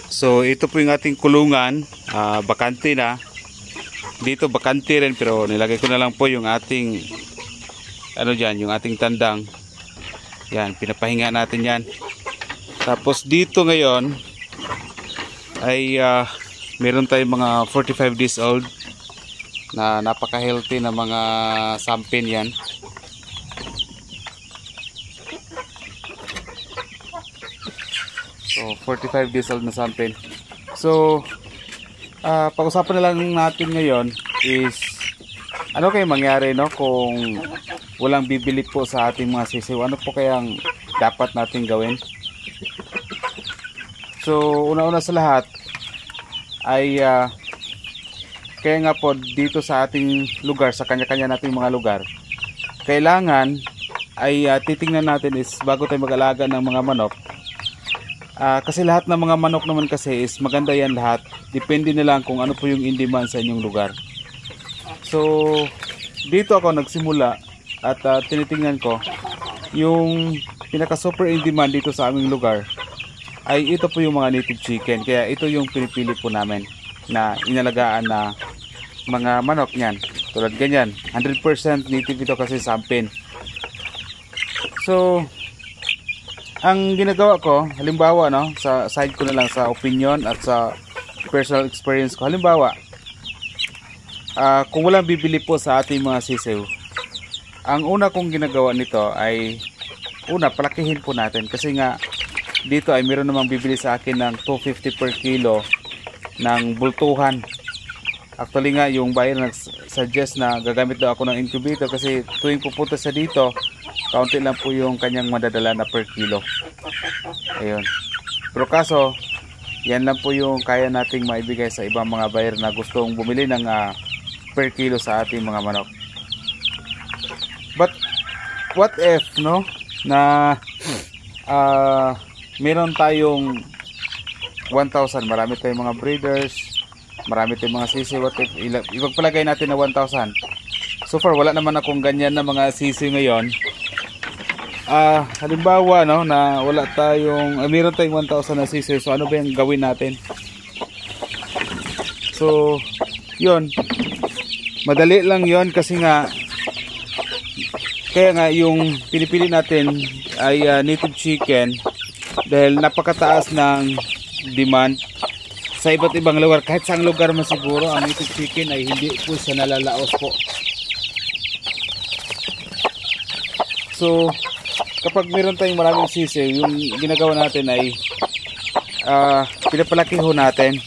So ito po yung ating kulungan, bakante na. Dito bakante rin pero nilagay ko na lang po yung ating yung ating tandang. Yan, pinapahinga natin yan. Tapos dito ngayon ay meron tayong mga 45 days old na napaka-healthy na mga sampin yan. So 45 days old na sampin. So pag-usapan na lang natin ngayon is ano kaya mangyari kung walang bibili po sa ating mga sisiw. Ano po kayang dapat natin gawin? So una-una sa lahat ay kaya nga po dito sa ating lugar, sa kanya-kanya nating mga lugar, kailangan ay titingnan natin is bago tayo mag-alaga ng mga manok. Kasi lahat ng mga manok naman kasi is maganda yan lahat. Depende na lang kung ano po yung in demand sa inyong lugar. So dito ako nagsimula at tinitingnan ko yung pinaka super in demand dito sa aming lugar ay ito po yung mga native chicken. Kaya ito yung pinipili po namin na inalagaan na mga manok niyan. Tulad ganyan, 100% native ito kasi sampin. So ang ginagawa ko, halimbawa sa side ko na lang, sa opinion at sa personal experience ko, halimbawa kung walang bibili po sa ating mga sisiw, ang una kong ginagawa nito ay palakihin po natin. Kasi nga dito ay meron namang bibili sa akin ng 250 per kilo ng bultuhan. Actually nga yung buyer nag-suggest na gagamit daw ako ng incubator kasi tuwing pupunta sa dito, kaunti lang po yung kanyang madadala na per kilo. Ayun. Pero kaso, yan lang po yung kaya nating maibigay sa ibang mga buyer na gustong bumili ng per kilo sa ating mga manok. But what if na meron tayong 1,000, marami tayong mga breeders, marami tayong mga sisiw, what if ipagpalagay natin na 1,000. So far wala naman akong ganyan na mga sisiw ngayon. Halimbawa na wala tayong meron tayong 1,000 na sisiw. So ano ba yung gawin natin? So yun, madali lang yon kasi nga kaya nga yung pinipili natin ay native chicken dahil napakataas ng demand sa iba't ibang lugar. Kahit saang lugar man siguro ang native chicken ay hindi po siya nalalaos po. So kapag meron tayong maraming sisiw, yung ginagawa natin ay pinapalaki ho natin.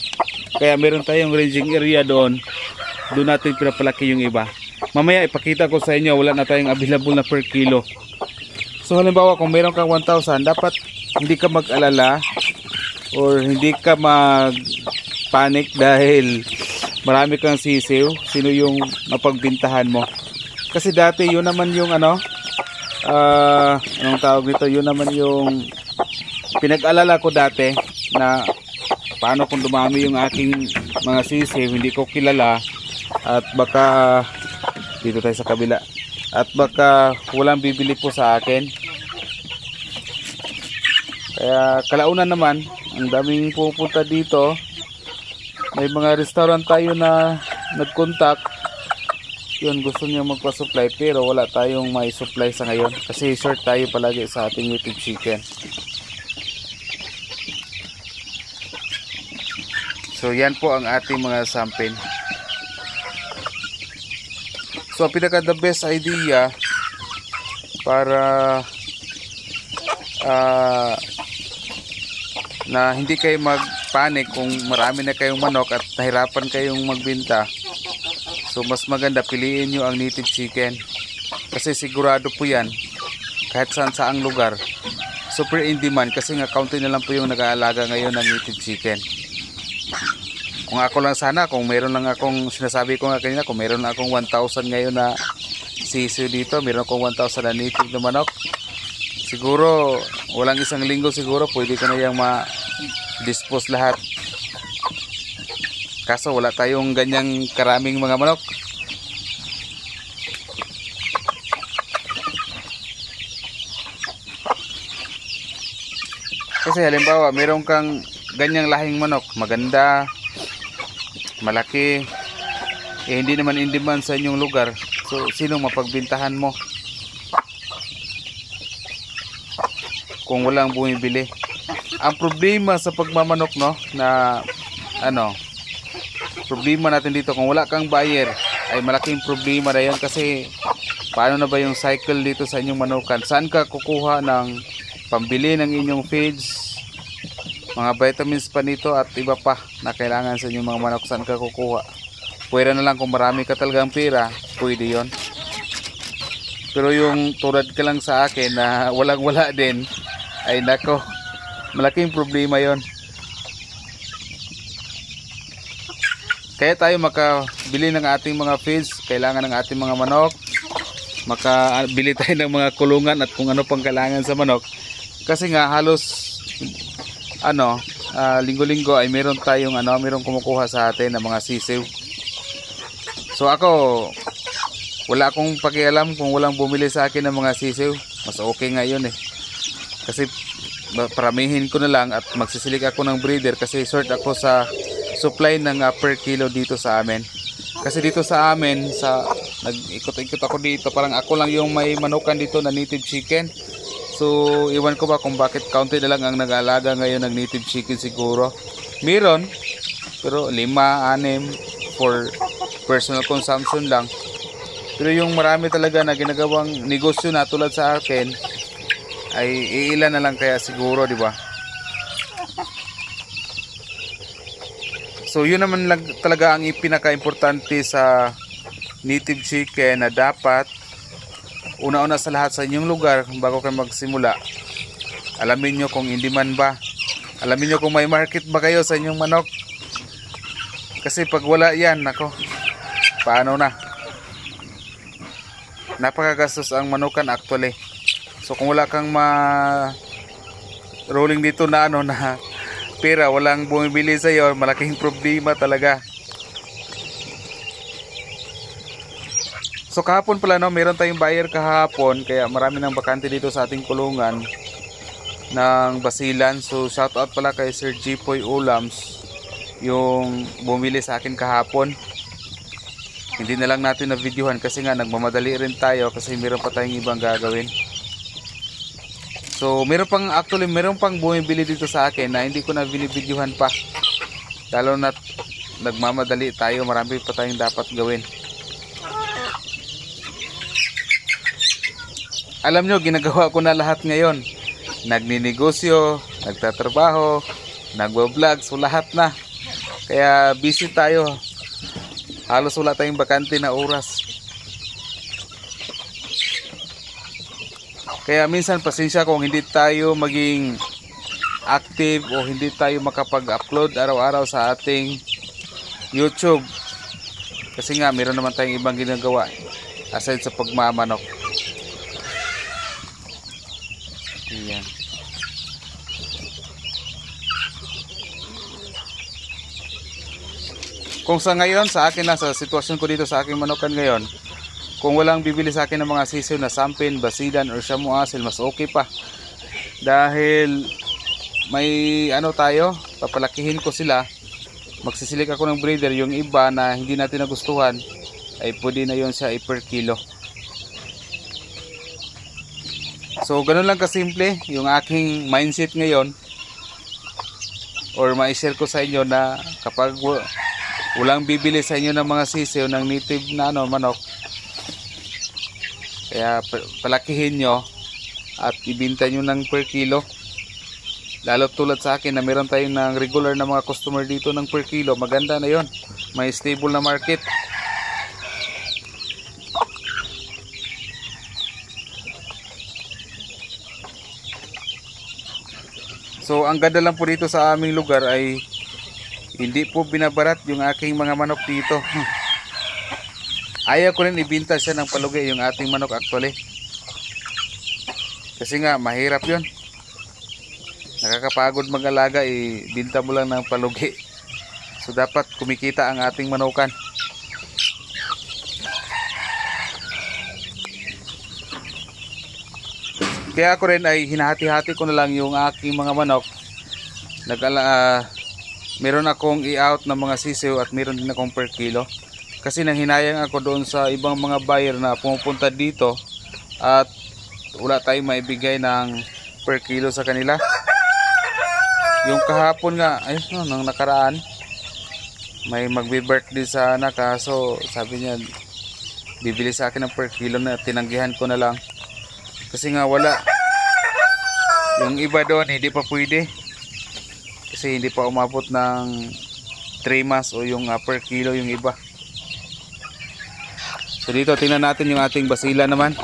Kaya meron tayong ranging area doon natin pinapalaki yung iba. Mamaya ipakita ko sa inyo, wala na tayong available na per kilo. So halimbawa kung meron kang 1,000, dapat hindi ka mag-alala or hindi ka mag-panic dahil marami kang sisiw. Sino yung mapagbintahan mo? Kasi dati yun naman yung anong tawag nito, yun naman yung pinag-alala ko dati na paano kung dumami yung aking mga sisiw, hindi ko kilala at baka dito tayo sa kabila at baka walang bibili po sa akin. Kaya kalaunan naman ang daming pupunta dito. May mga restaurant tayo na nag-contact, yun gusto niya magpa-supply pero wala tayong may supply sa ngayon kasi short tayo palagi sa ating native chicken. So yan po ang ating mga sampin. So pinaka the best idea para na hindi kayo magpanic kung marami na kayong manok at nahirapan kayong magbenta. So mas maganda piliin nyo ang native chicken kasi sigurado po yan kahit saan saang lugar super in demand kasi nga kaunti na lang po yung nag-aalaga ngayon ng native chicken. Kung ako lang sana, kung meron lang akong sinasabi ko nga kanina, kung meron lang akong 1,000 ngayon na sisiw dito, meron akong 1,000 na native na manok, siguro walang isang linggo siguro pwede ko na yung ma-dispose lahat. Kaso wala tayong ganyang karaming mga manok. kasi halimbawa, meron kang ganyang lahing manok, maganda, malaki, hindi naman in demand sa inyong lugar. So, sinong mapagbintahan mo kung walang bumibili? Ang problema sa pagmamanok, no, na problema natin dito, kung wala kang buyer, ay malaking problema na yan. Kasi paano na ba yung cycle dito sa inyong manukan? Saan ka kukuha ng pambili ng inyong feeds, mga vitamins pa nito at iba pa na kailangan sa inyong mga manok? Saan ka kukuha? Pwede na lang kung marami ka talagang pera, pwede yon. Pero yung tulad ka lang sa akin na walang wala din, ay nako, malaking problema yon. Kaya tayo makabili ng ating mga feeds, kailangan ng ating mga manok, makabili tayo ng mga kulungan at kung ano pang kailangan sa manok. Kasi nga halos linggo-linggo ay meron tayong meron kumukuha sa atin ng mga sisiw. So ako, wala akong pakialam kung walang bumili sa akin ng mga sisiw. Mas okay ngayon eh. Kasi paramihin ko na lang at magsisilik ako ng breeder kasi short ako sa supply ng per kilo dito sa amin. Kasi dito sa amin, nag-ikot-ikot ako dito, parang ako lang yung may manukan dito na native chicken. So iwan ko ba kung bakit kaunti na lang ang nag-aalaga ngayon ng native chicken siguro. Meron, pero 5, 6 for personal consumption lang. Pero yung marami talaga na ginagawang negosyo na tulad sa akin, ay iilan na lang kaya siguro, di ba? So yun naman lang talaga ang pinaka-importante sa native chicken, na dapat una-una sa lahat sa inyong lugar bago kayo magsimula, alamin nyo kung hindi man ba, alamin nyo kung may market ba kayo sa inyong manok. Kasi pag wala yan, nako, paano na? Napakagastos ang manukan actually. So kung wala kang rolling dito na na pera, walang bumibili sa iyo, malaking problema talaga. So kahapon pala, no, meron tayong buyer kahapon, kaya marami ng bakante dito sa ating kulungan ng basilan. So shout out pala kay Sir Jipoy Ulams, yung bumili sa akin kahapon. Hindi na lang natin na videohan kasi nga nagmamadali rin tayo kasi meron pa tayong ibang gagawin. So meron pang bumibili dito sa akin na hindi ko na binibidyohan pa. Lalo na nagmamadali tayo, marami pa tayong dapat gawin. Alam nyo, ginagawa ko na lahat ngayon. Nagninegosyo, nagtatrabaho, nagbablog, so lahat na. Kaya busy tayo. Halos wala tayong bakante na oras. Kaya minsan pasensya kung hindi tayo maging active o hindi tayo makapag-upload araw-araw sa ating YouTube. Kasi nga meron naman tayong ibang ginagawa aside sa pagmamanok. Ayan. Kung sa ngayon, sa akin na, sa sitwasyon ko dito sa aking manukan ngayon, kung walang bibili sa akin ng mga sisiw na sampin, basilan, or shamu asil, mas okay pa. Dahil may tayo, papalakihin ko sila, magsisilik ako ng breeder. Yung iba na hindi natin nagustuhan, ay pwede na yon siya per kilo. So ganun lang kasimple yung aking mindset ngayon, or ma-share ko sa inyo na kapag walang bibili sa inyo ng mga sisiw ng native na manok, kaya palakihin nyo at ibinta nyo ng per kilo. Lalo tulad sa akin na meron tayong ng regular na mga customer dito ng per kilo, maganda na yon, may stable na market. So ang ganda lang po dito sa aming lugar ay hindi po binabarat yung aking mga manok dito. Ayaw ko rin ibinta siya ng palugi yung ating manok actually. Kasi nga mahirap yun. Nakakapagod mag-alaga, ibinta mo lang ng palugi. So dapat kumikita ang ating manukan. Kaya ako rin ay hinahati-hati ko na lang yung aking mga manok meron akong i-out na mga sisiw at meron din akong per kilo. Kasi nanghinayang ako doon sa ibang mga buyer na pumupunta dito at wala tayong maibigay ng per kilo sa kanila. Yung kahapon nga, ay no, nang nakaraan, may magbe-birthday sa anak, kaso sabi niya bibili sa akin ng per kilo, na tinanggihan ko na lang. Kasi nga wala. Yung iba doon hindi pa pwede. Kasi hindi pa umabot ng 3 months o yung per kilo yung iba. So dito tingnan natin yung ating basila naman.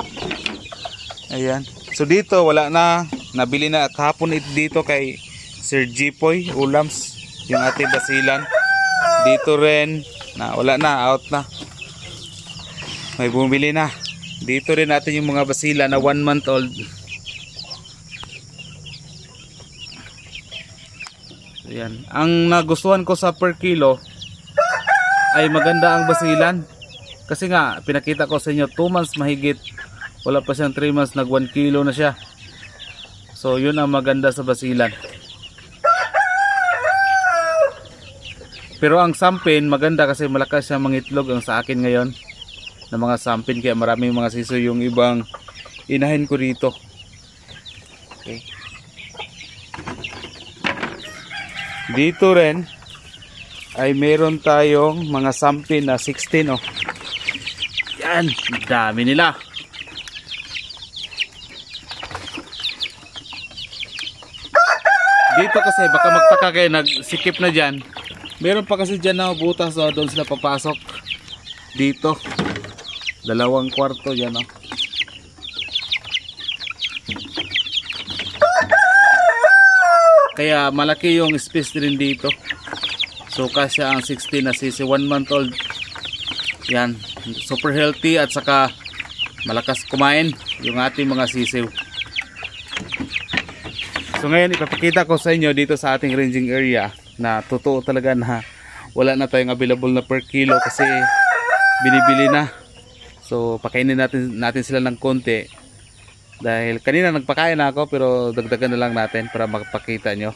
Ayan. So dito wala na, nabili na kahapon dito kay Sir Jipoy Ulams yung ating basilan. Dito rin na wala na, out na. May bumili na. Dito rin natin yung mga basila na 1 month old. Ayan. Ang nagustuhan ko sa per kilo ay maganda ang basilan. Kasi nga pinakita ko sa inyo 2 months mahigit. Wala pa siyang 3 months, nag 1 kilo na siya. So yun ang maganda sa basilan. Pero ang sampin maganda kasi malakas siya mangitlog. Ang sa akin ngayon na mga sampin, kaya maraming mga siso yung ibang inahin ko dito. Okay. Dito rin ay meron tayong mga sampin na 16 oh. Yan, dami nila. Dito kasi baka magtaka kayo, nagsikip na dyan. Meron pa kasi dyan na butas, oh, doon sila papasok. Dito 2 kwarto dyan oh. Kaya malaki yung space din dito. So kasya ang 16 na sisi, 1 month old. Yan, super healthy at saka malakas kumain yung ating mga sisiw. So ngayon ipapakita ko sa inyo dito sa ating ranging area na totoo talaga na wala na tayong available na per kilo kasi binibili na. So pakainin natin sila ng konti. Dahil kanina nagpakain na ako pero dagdagan na lang natin para makapakita nyo.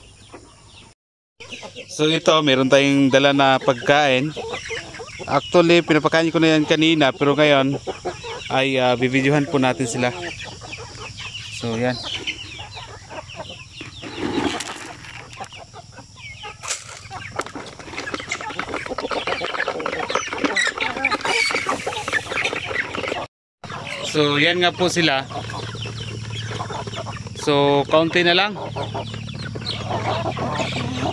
So ito, meron tayong dala na pagkain. Actually pinapakain ko na yan kanina pero ngayon ay bibidyohan po natin sila. So yan. So yan nga po sila. So kaunti na lang.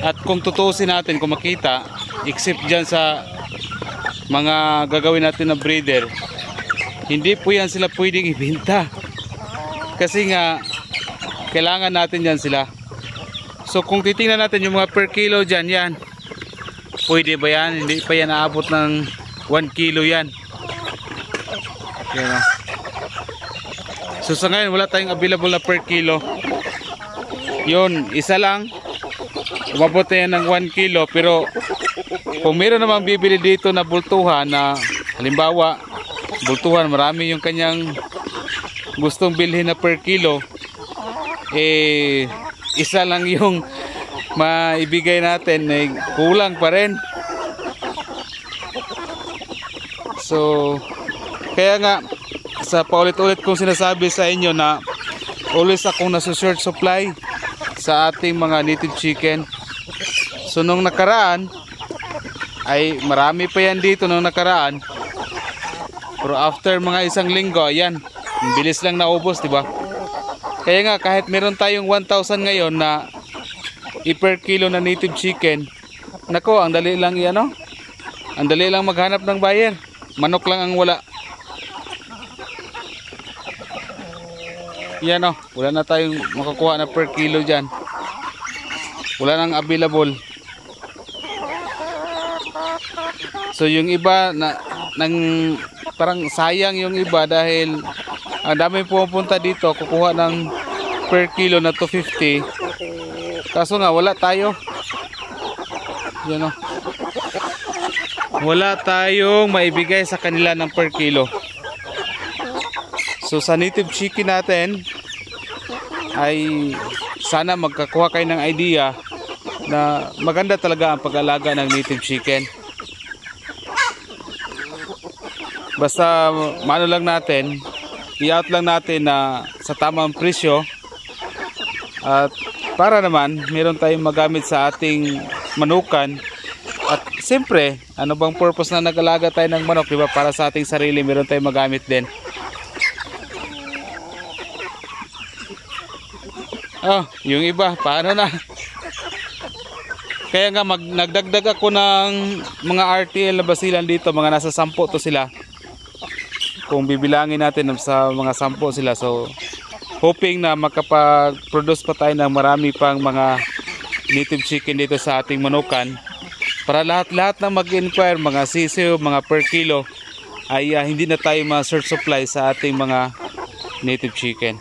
At kung tutuusin natin, kung makita, except dyan sa mga gagawin natin na breeder, hindi po yan sila pwedeng ibenta. Kasi nga kailangan natin yan sila. So kung titingnan natin yung mga per kilo dyan, yan, pwede ba yan? Hindi pa yan naabot ng 1 kilo yan. Yan o. So sa ngayon wala tayong available na per kilo. Yun, isa lang umabot na yan ng 1 kilo. Pero kung meron namang bibili dito na bultuhan, na halimbawa bultuhan, marami yung kanyang gustong bilhin na per kilo, eh isa lang yung maibigay natin, eh, kulang pa rin. So kaya nga sa paulit-ulit kong sinasabi sa inyo na always akong nasa-short supply sa ating mga native chicken. So nung nakaraan ay marami pa yan dito nung nakaraan. Pero after mga 1 linggo, ayan, bilis lang naubos, diba? Kaya nga kahit meron tayong 1,000 ngayon na per kilo na native chicken, nako, ang dali lang yan, no? Ang dali lang maghanap ng buyer. Manok lang ang wala. Yan o, wala na tayong makakuha na per kilo dyan. Wala nang available. So yung iba parang sayang yung iba dahil ang dami pumupunta dito kukuha ng per kilo na 250. Kaso nga wala tayo. Yan o. Wala tayong maibigay sa kanila ng per kilo. So sa native chicken natin ay sana magkakuha kayo ng idea na maganda talaga ang pag-alaga ng native chicken. Basta maano lang natin, i-out lang natin na sa tamang presyo at para naman meron tayong magamit sa ating manukan. At siyempre, ano bang purpose na nag-alaga tayo ng manok, diba? Para sa ating sarili, meron tayong magamit din. Oh, yung iba, paano na? Kaya nga nagdagdag ako ng mga RTL na basilan dito, mga nasa 10 to sila. Kung bibilangin natin sa mga 10 sila, so hoping na makapag-produce pa tayo ng marami pang mga native chicken dito sa ating manukan. Para lahat-lahat na mag-inquire, mga sisiw, mga per kilo, ay hindi na tayo ma-search supply sa ating mga native chicken.